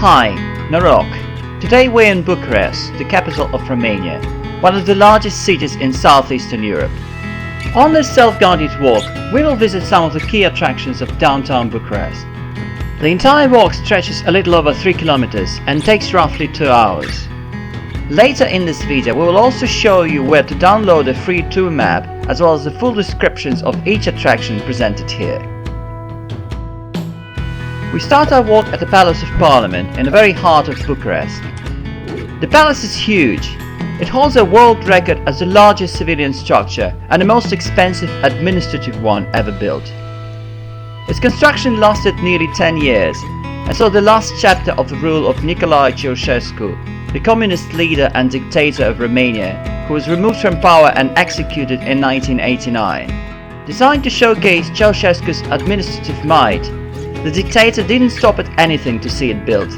Hi, Manuc. Today we're in Bucharest, the capital of Romania, one of the largest cities in southeastern Europe. On this self-guided walk, we will visit some of the key attractions of downtown Bucharest. The entire walk stretches a little over 3 kilometers and takes roughly 2 hours. Later in this video we will also show you where to download a free tour map as well as the full descriptions of each attraction presented here. We start our walk at the Palace of Parliament in the very heart of Bucharest. The palace is huge. It holds a world record as the largest civilian structure and the most expensive administrative one ever built. Its construction lasted nearly 10 years and saw the last chapter of the rule of Nicolae Ceausescu, the communist leader and dictator of Romania, who was removed from power and executed in 1989. Designed to showcase Ceausescu's administrative might, the dictator didn't stop at anything to see it built.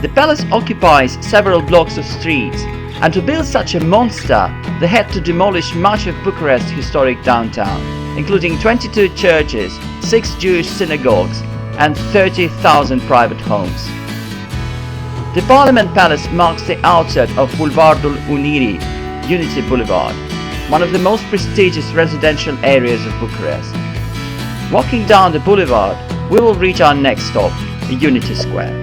The palace occupies several blocks of streets, and to build such a monster, they had to demolish much of Bucharest's historic downtown, including 22 churches, 6 Jewish synagogues, and 30,000 private homes. The Parliament Palace marks the outset of Boulevardul Unirii, Unity Boulevard, one of the most prestigious residential areas of Bucharest. Walking down the boulevard, we will reach our next stop, the Unity Square.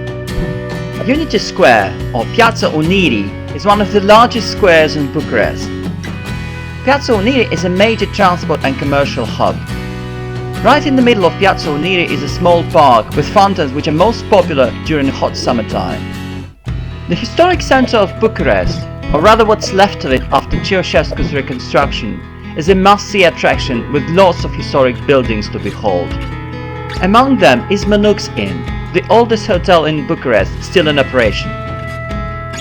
Unity Square, or Piața Unirii, is one of the largest squares in Bucharest. Piața Unirii is a major transport and commercial hub. Right in the middle of Piața Unirii is a small park with fountains which are most popular during the hot summertime. The historic center of Bucharest, or rather what's left of it after Ceausescu's reconstruction, is a must-see attraction with lots of historic buildings to behold. Among them is Manuc's Inn, the oldest hotel in Bucharest still in operation.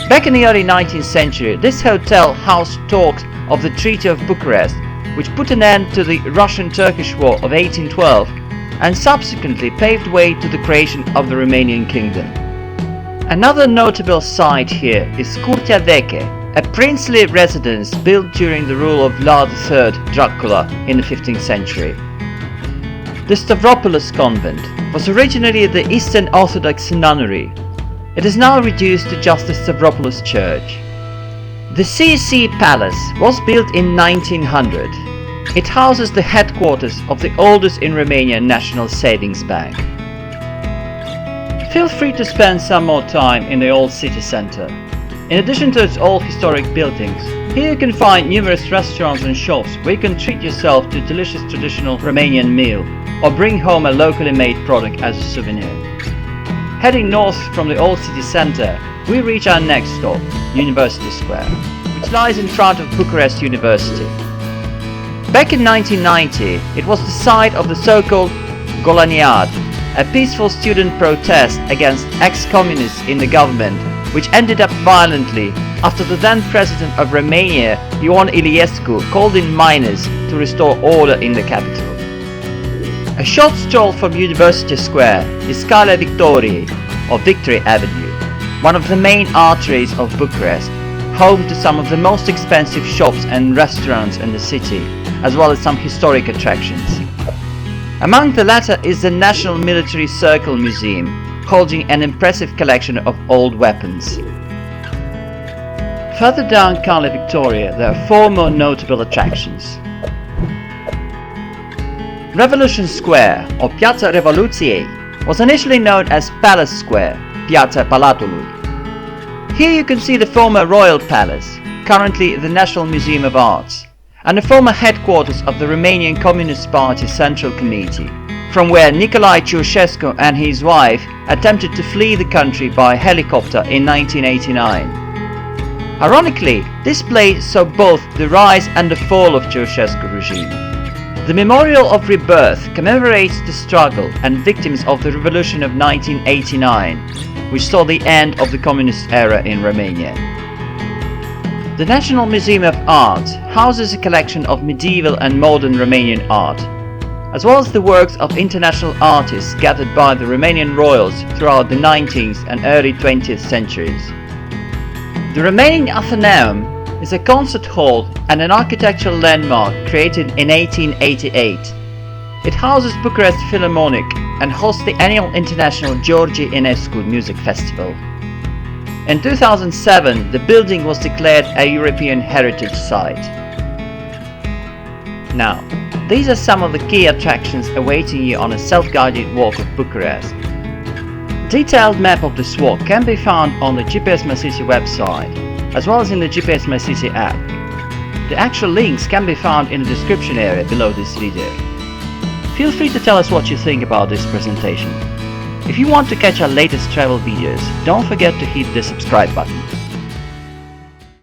Back in the early 19th century, this hotel housed talks of the Treaty of Bucharest, which put an end to the Russian-Turkish War of 1812 and subsequently paved way to the creation of the Romanian kingdom. Another notable site here is Curtea Veche, a princely residence built during the rule of Vlad III Dracula in the 15th century. The Stavropoulos Convent was originally the Eastern Orthodox nunnery. It is now reduced to just the Stavropoulos Church. The CC Palace was built in 1900. It houses the headquarters of the oldest in Romania National Savings Bank. Feel free to spend some more time in the old city center. In addition to its old historic buildings, here you can find numerous restaurants and shops where you can treat yourself to a delicious traditional Romanian meal or bring home a locally made product as a souvenir. Heading north from the old city center, we reach our next stop, University Square, which lies in front of Bucharest University. Back in 1990, it was the site of the so-called Golaniad, a peaceful student protest against ex-communists in the government, which ended up violently after the then president of Romania, Ion Iliescu, called in miners to restore order in the capital. A short stroll from University Square is Calea Victoriei, or Victory Avenue, one of the main arteries of Bucharest, home to some of the most expensive shops and restaurants in the city, as well as some historic attractions. Among the latter is the National Military Circle Museum, holding an impressive collection of old weapons. Further down Calea Victoriei there are 4 more notable attractions. Revolution Square, or Piața Revoluției, was initially known as Palace Square, Piața Palatului. Here you can see the former Royal Palace, currently the National Museum of Arts, and the former headquarters of the Romanian Communist Party Central Committee, from where Nicolae Ceausescu and his wife attempted to flee the country by helicopter in 1989. Ironically, this place saw both the rise and the fall of Ceausescu regime. The Memorial of Rebirth commemorates the struggle and victims of the revolution of 1989, which saw the end of the communist era in Romania. The National Museum of Art houses a collection of medieval and modern Romanian art, as well as the works of international artists gathered by the Romanian royals throughout the 19th and early 20th centuries. The Romanian Athenaeum is a concert hall and an architectural landmark created in 1888. It houses Bucharest Philharmonic and hosts the annual International George Enescu Music Festival. In 2007, the building was declared a European Heritage Site. Now, these are some of the key attractions awaiting you on a self-guided walk of Bucharest. A detailed map of this walk can be found on the GPS My City website, as well as in the GPS My City app. The actual links can be found in the description area below this video. Feel free to tell us what you think about this presentation. If you want to catch our latest travel videos, don't forget to hit the subscribe button.